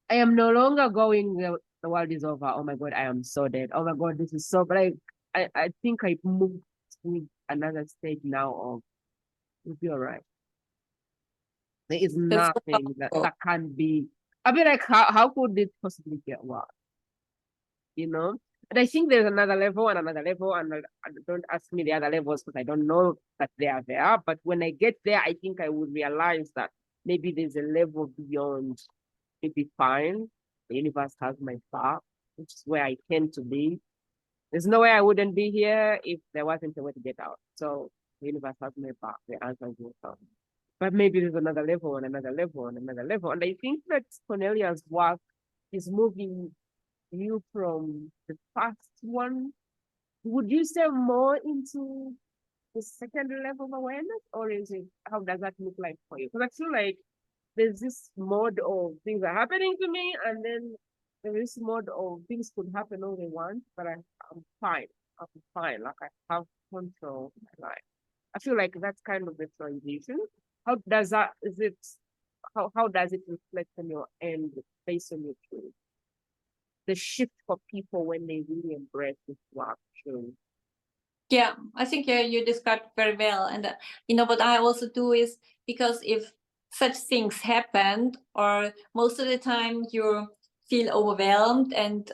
I am no longer going, the world is over. Oh my God, I am so dead. Oh my God, this is so, but I think I moved to another stage now of, it'll be all right. There is nothing that can be, I mean, like, how could it possibly get worse? And I think there's another level and another level, and don't ask me the other levels because I don't know that they are there. But when I get there, I think I would realize that maybe there's a level beyond. It'd be fine. The universe has my back, which is where I tend to be. There's no way I wouldn't be here if there wasn't a way to get out. So the universe has my back. The answer will come. But maybe there's another level and another level and another level. And I think that Cornelia's work is moving you from the first one. Would you say more into the second level of awareness, or is it, how does that look like for you? Because I feel like there's this mode of things are happening to me, and then there is mode of things could happen all at once, but I'm fine. I'm fine. Like, I have control of my life. I feel like that's kind of the transition. How does that, is it, how does it reflect on your end based on your truth? The shift for people when they really embrace this work, true. Yeah, I think you described very well. And what I also do is, because if such things happen, or most of the time you feel overwhelmed and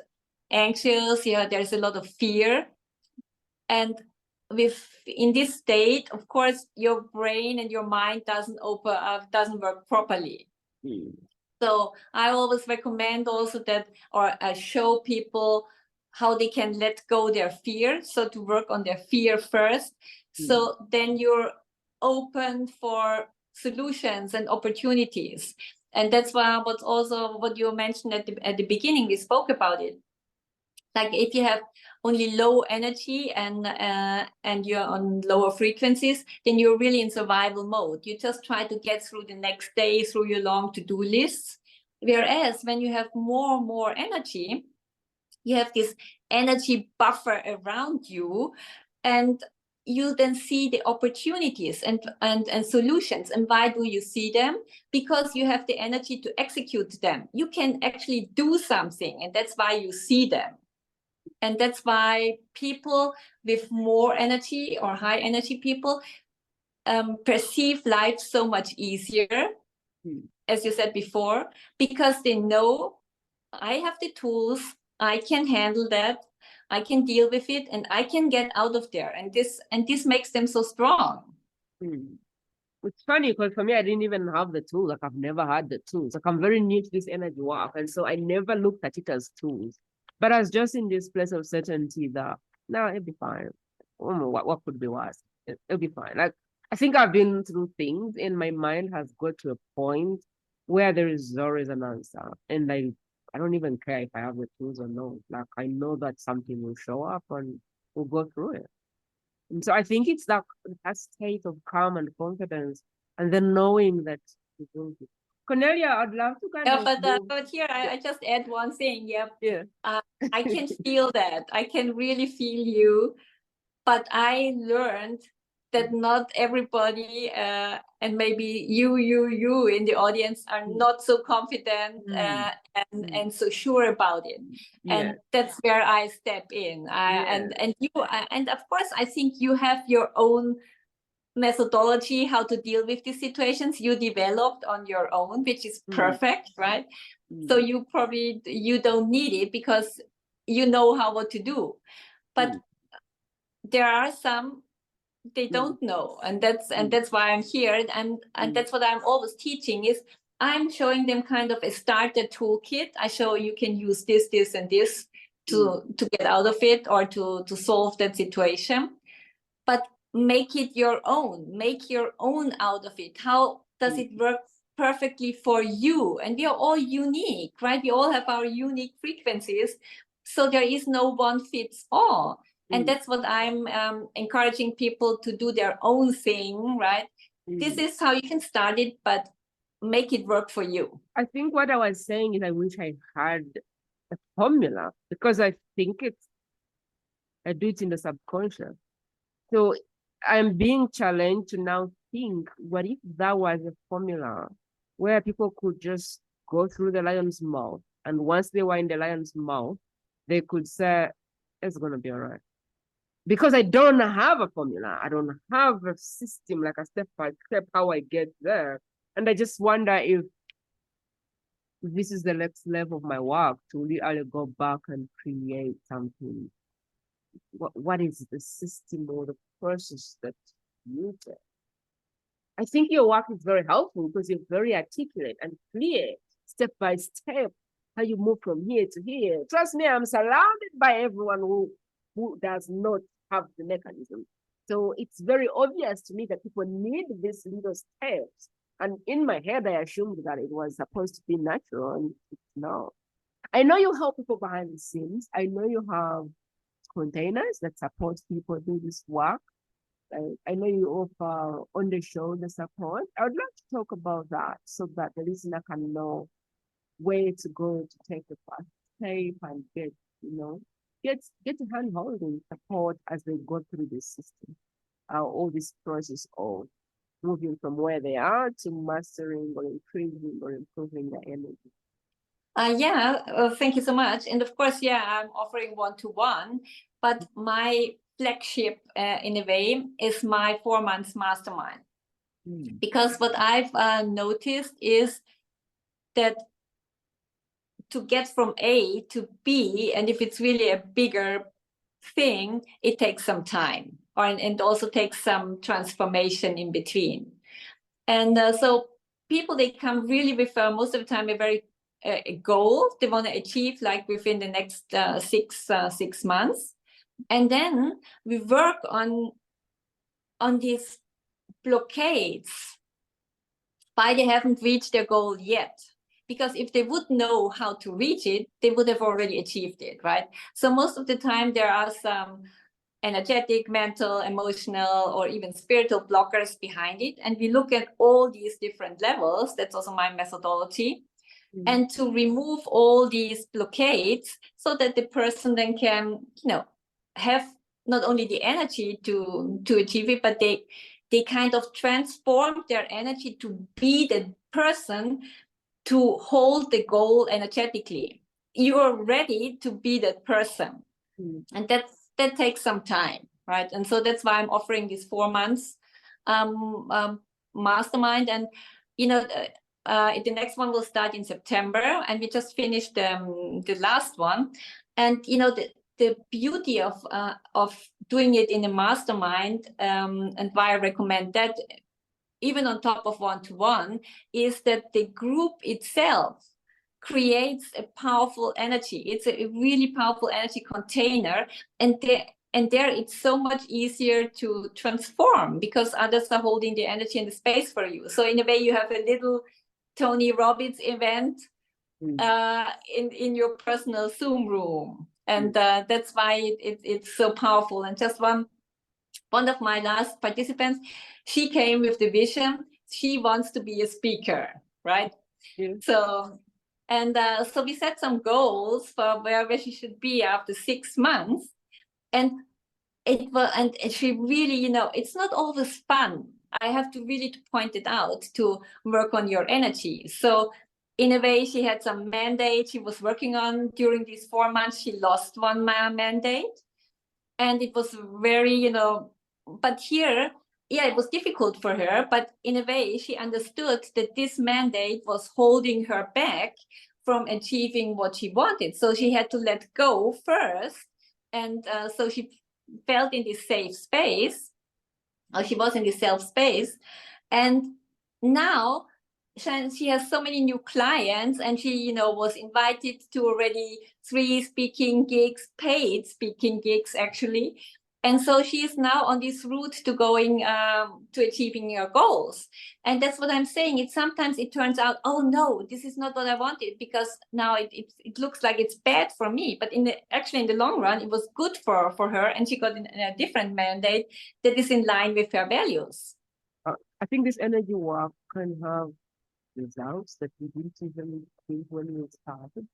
anxious, there's a lot of fear. And in this state, of course, your brain and your mind doesn't work properly. So I always recommend also that, or I show people how they can let go their fear. So to work on their fear first. So then you're open for solutions and opportunities. And that's why what you mentioned at the beginning, we spoke about it. Like, if you have only low energy and you're on lower frequencies, then you're really in survival mode. You just try to get through the next day through your long to-do lists. Whereas when you have more energy, you have this energy buffer around you, and you then see the opportunities and solutions. And why do you see them? Because you have the energy to execute them. You can actually do something, and that's why you see them. And that's why people with more energy, or high energy people, perceive life so much easier, as you said before, because they know, I have the tools, I can handle that, I can deal with it, and I can get out of there. And this makes them so strong. It's funny because for me, I didn't even have the tools. Like I've never had the tools. Like I'm very new to this energy work. And so I never looked at it as tools. But I was just in this place of certainty that no, it'll be fine. What could be worse? It'll be fine. Like I think I've been through things and my mind has got to a point where there is always an answer. And I don't even care if I have the tools or not. Like I know that something will show up and we'll go through it. And so I think it's that state of calm and confidence, and then knowing that you're going to. Cornelia, I'd love to kind Yeah, of but here I just add one thing. Yep. yeah. I can feel that. I can really feel you. But I learned that not everybody, and maybe you in the audience are not so confident and so sure about it. And that's where I step in. And you, and of course, I think you have your own methodology how to deal with these situations you developed on your own, which is perfect, right? So you don't need it because you know what to do. But there are some they don't know, and that's why I'm here, and that's what I'm always teaching is I'm showing them kind of a starter toolkit. I show you can use this and this to get out of it or to solve that situation, but make it your own, make your own out of it. How does it work perfectly for you? And we are all unique, right? We all have our unique frequencies, so there is no one fits all. And that's what I'm encouraging people to do their own thing, right? This is how you can start it, but make it work for you. I think what I was saying is I wish I had a formula because I think I do it in the subconscious. So I'm being challenged to now think, what if that was a formula where people could just go through the lion's mouth, and once they were in the lion's mouth, they could say, it's going to be all right. Because I don't have a formula. I don't have a system, like a step-by-step how I get there. And I just wonder if this is the next level of my work to really go back and create something. What is the system or the process that you do? I think your work is very helpful because you're very articulate and clear, step by step, how you move from here to here. Trust me, I'm surrounded by everyone who does not have the mechanism. So it's very obvious to me that people need these little steps. And in my head, I assumed that it was supposed to be natural, and it's not. I know you help people behind the scenes. I know you have containers that support people do this work. I know you offer on the show the support. I would love to talk about that so that the listener can know where to go to take the first step and get hand holding support as they go through this system, all this process of moving from where they are to mastering or increasing or improving their energy. Thank you so much. And of course, I'm offering one-to-one, but my flagship in a way is my 4 months mastermind. Because what I've noticed is that to get from A to B, and if it's really a bigger thing, it takes some time, and also takes some transformation in between. And so people, they come really with most of the time a very goal they want to achieve, like within the next 6 months. And then we work on these blockades why they haven't reached their goal yet. Because if they would know how to reach it, they would have already achieved it, right? So most of the time there are some energetic, mental, emotional, or even spiritual blockers behind it. And we look at all these different levels. That's also my methodology. And to remove all these blockades so that the person then can, have not only the energy to achieve it, but they kind of transform their energy to be the person to hold the goal energetically. You are ready to be that person. And that takes some time, right? And so that's why I'm offering this 4 months mastermind. And, the next one will start in September, and we just finished the last one. And, the beauty of doing it in a mastermind, and why I recommend that, even on top of one-to-one, is that the group itself creates a powerful energy. It's a really powerful energy container, and there it's so much easier to transform because others are holding the energy and the space for you. So in a way, you have a little Tony Robbins event in your personal Zoom room, and that's why it's so powerful. And just one of my last participants, she came with the vision. She wants to be a speaker, right? Yeah. So we set some goals for where she should be after 6 months, and it was, and she really, it's not always fun. I have to really point it out, to work on your energy. So in a way, she had some mandate she was working on during these 4 months. She lost one mandate, and it was very, but here, yeah, it was difficult for her, but in a way, she understood that this mandate was holding her back from achieving what she wanted. So she had to let go first. And so she felt in this safe space, or she was in this self space. And now she has so many new clients, and she, was invited to already 3 speaking gigs, paid speaking gigs, actually. And so she is now on this route to going to achieving her goals. And that's what I'm saying. Sometimes it turns out, oh no, this is not what I wanted, because now it looks like it's bad for me. But actually in the long run, it was good for her, and she got a different mandate that is in line with her values. I think this energy work can have results that we didn't even think when we started.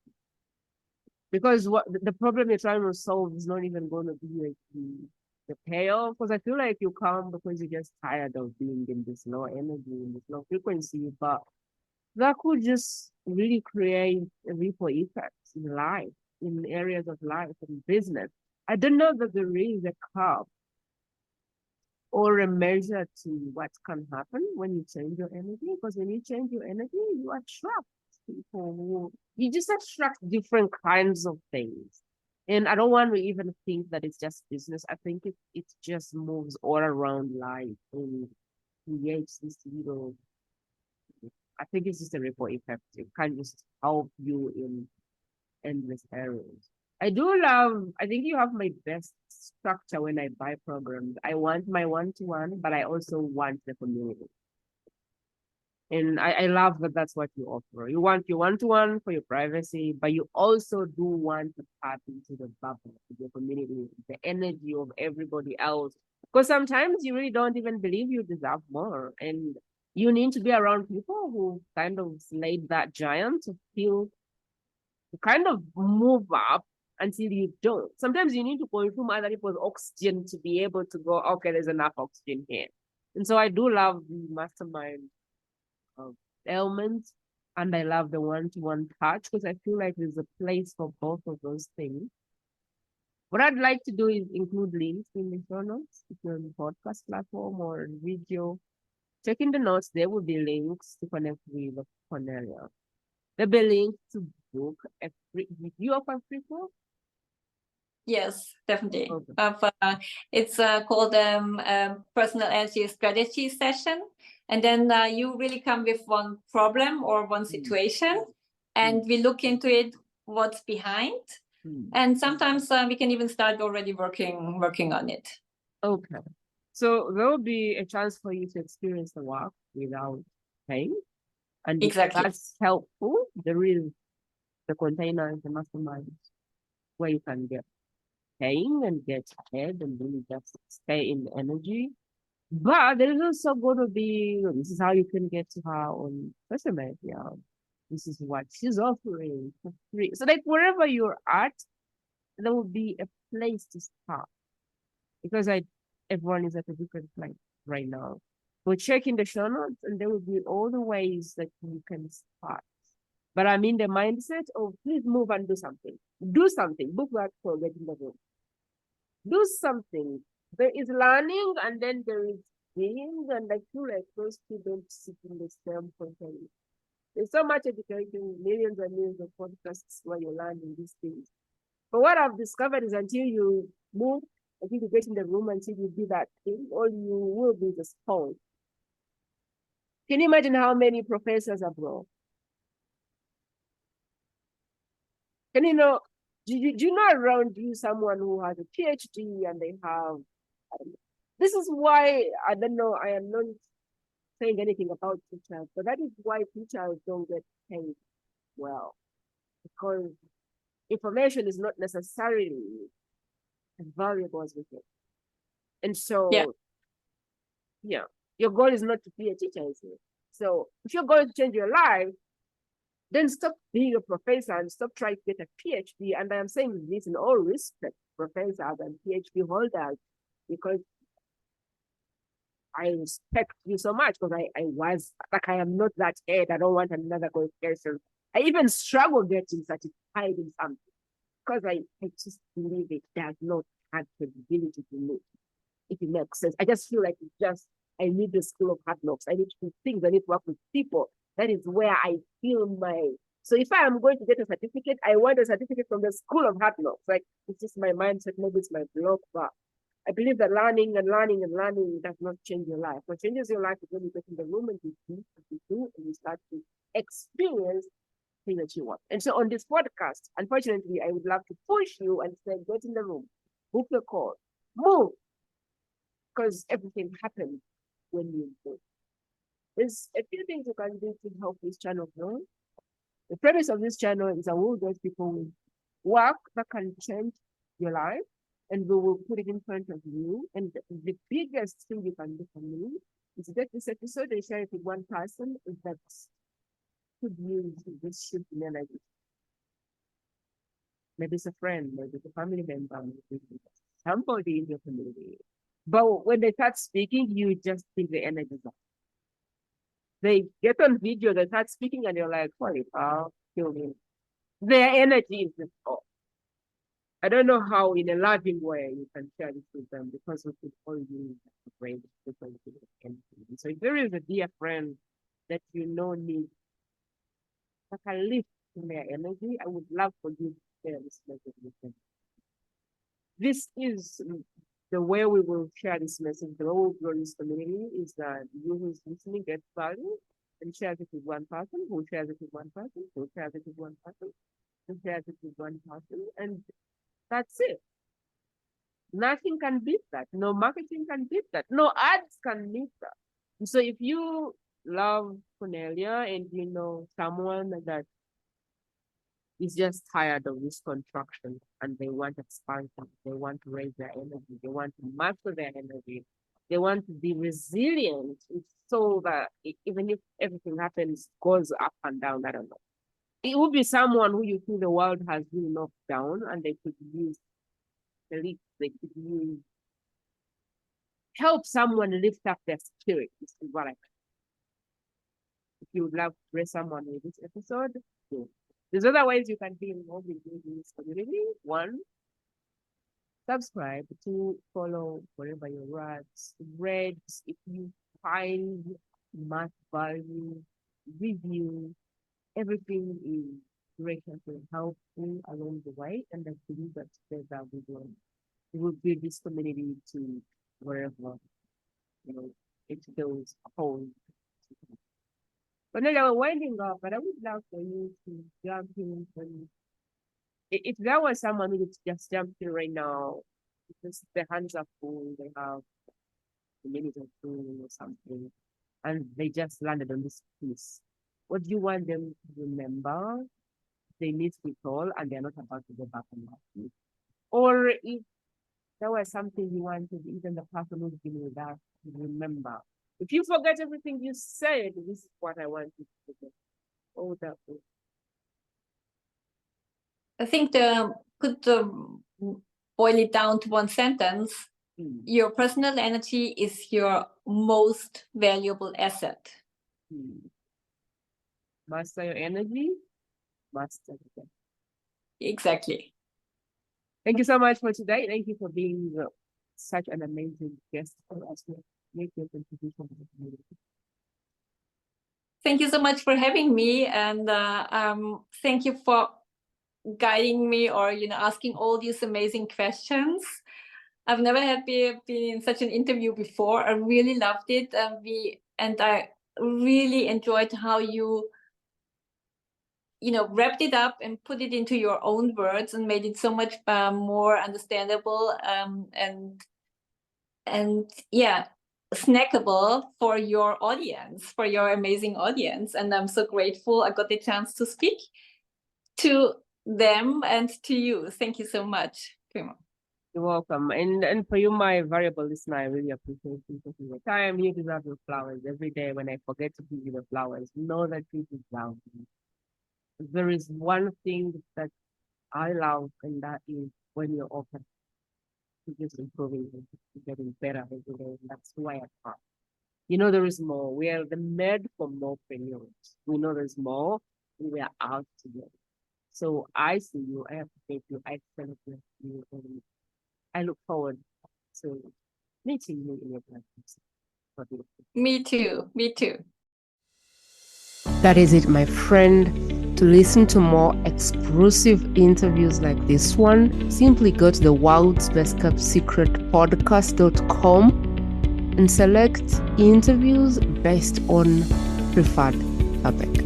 Because what the problem you're trying to solve is not even going to be like the payoff. Because I feel like you come because you're just tired of being in this low energy, in this low frequency. But that could just really create a ripple effect in life, in areas of life and business. I don't know that there is a curve or a measure to what can happen when you change your energy. Because when you change your energy, you attract people who, you just attract different kinds of things. And I don't want to even think that it's just business. I think it just moves all around life and creates this little, I think it's just a ripple effect. It can just help you in endless areas. I do love, I think you have my best structure when I buy programs. I want my one-to-one, but I also want the community. And I love that that's what you offer. You want your one-to-one for your privacy, but you also do want to tap into the bubble of your community, the energy of everybody else. Because sometimes you really don't even believe you deserve more. And you need to be around people who kind of slayed that giant to feel, to kind of move up until you don't. Sometimes you need to consume other people's oxygen to be able to go, okay, there's enough oxygen here. And so I do love the mastermind elements, and I love the one-to-one touch, because I feel like there's a place for both of those things. What I'd like to do is include links in the show notes. If you're on the podcast platform or video, check in the notes. There will be links to connect with Cornelia. There'll be links to book a free. You offer free course? Yes, definitely. Okay. It's called Personal Energy Strategist session. And then you really come with one problem or one situation, and we look into it, what's behind. And sometimes we can even start already working on it. Okay. So there will be a chance for you to experience the work without paying. And Exactly. that's helpful. There is the container and the mastermind where you can get paying and get ahead and really just stay in energy. But there is also going to be, this is how you can get to her on social media. This is what she's offering for free. So like wherever you're at, there will be a place to start. Because everyone is at a different place right now. We'll check in the show notes and there will be all the ways that you can start. But I'm in the mindset of please move and do something. Do something. Book that for getting the room. Do something. There is learning and then there is being, and I feel like those two don't sit in the same container. There's so much education, millions and millions of podcasts where you're learning these things. But what I've discovered is until you move, until you get in the room, until you do that thing, all you will be is a sponge. Can you imagine how many professors are broke? Can you know, do you know around you someone who has a PhD and they have, this is why, I don't know, I am not saying anything about teachers, but that is why teachers don't get paid well, because information is not necessarily as valuable as we think. And so, yeah, your goal is not to be a teacher, is it? So if you're going to change your life, then stop being a professor and stop trying to get a PhD. And I am saying this in all respect, professors and PhD holders, because I respect you so much, because I was, like, I am not that head. I don't want another qualification. I even struggle getting certified in something, because I just believe it does not have credibility to me, if it makes sense. I just feel like I need the school of hard knocks. I need to do things. I need to work with people. That is where I feel so if I am going to get a certificate, I want a certificate from the school of hard knocks. Like, it's just my mindset, maybe it's my blog, but I believe that learning and learning and learning does not change your life. What changes your life is when you get in the room and you do what you do, and you start to experience things that you want. And so on this podcast, unfortunately, I would love to push you and say, get in the room, book the call, move, because everything happens when you move. There's a few things you can do to help this channel grow. The premise of this channel is I will get people with work that can change your life, and we will put it in front of you. And the biggest thing you can do for me is get this episode and share it with one person that could use this shift in energy. Maybe it's a friend, maybe it's a family member, maybe it's somebody in your community. But when they start speaking, you just think the energy is off. They get on video, they start speaking, and you're like, holy cow, kill me. Their energy is just off. I don't know how, in a loving way, you can share this with them, because we could all use a brain different energy. So if there is a dear friend that you know needs that can lift their energy, I would love for you to share this message with them. This is the way we will share this message, the way we will grow this community, is that you who is listening gets value and shares it with one person, who shares it with one person, who shares it with one person, who shares it with one person, and that's it. Nothing can beat that. No marketing can beat that. No ads can beat that. And so if you love Cornelia and you know someone that is just tired of this contraction and they want expansion, they want to raise their energy, they want to master their energy, they want to be resilient, so that even if everything happens, goes up and down, I don't know. It would be someone who you feel the world has really knocked down, and they could use the lift, they could use help someone lift up their spirit, is what I mean. If you would love to raise someone with this episode, do. There's other ways you can be involved in this community. One, subscribe. To follow wherever you're at. Read if you find much value. Review. Everything is graciously helpful along the way, and I believe that together we will build this community to wherever it goes whole. But now we're winding up, but I would love for you to jump in. If there was someone who could just jump in right now, because their hands are full, they have a minute or two or something, and they just landed on this piece, what do you want them to remember? They need to be told, and they're not about to go back on that. Or if there was something you wanted, even the person who's been with us, to remember. If you forget everything you said, this is what I want you to forget. Oh, that was. I think could boil it down to one sentence. Your personal energy is your most valuable asset. Master your energy, master it. Exactly. Thank you so much for today. Thank you for being such an amazing guest for us to make your contribution to the community. Thank you so much for having me, and thank you for guiding me or, asking all these amazing questions. I've never been in such an interview before. I really loved it. And I really enjoyed how you wrapped it up and put it into your own words and made it so much more understandable and yeah, snackable for your audience, for your amazing audience. And I'm so grateful I got the chance to speak to them and to you. Thank you so much, Prima. You're welcome. And for you, my variable listener, I really appreciate you taking your time. You deserve your flowers every day. When I forget to give you the flowers, know that you deserve them. There is one thing that I love, and that is when you're open to just improving and getting better every day. And that's why I thought. There is more. We are the made for more preneurs. We know there's more, and we are out to get it. So I see you. I appreciate you. I celebrate you. And I look forward to meeting you in your platforms. Me too. Me too. That is it, my friend. To listen to more exclusive interviews like this one, simply go to the World's Best Kept Secret podcast.com and select interviews based on preferred topic.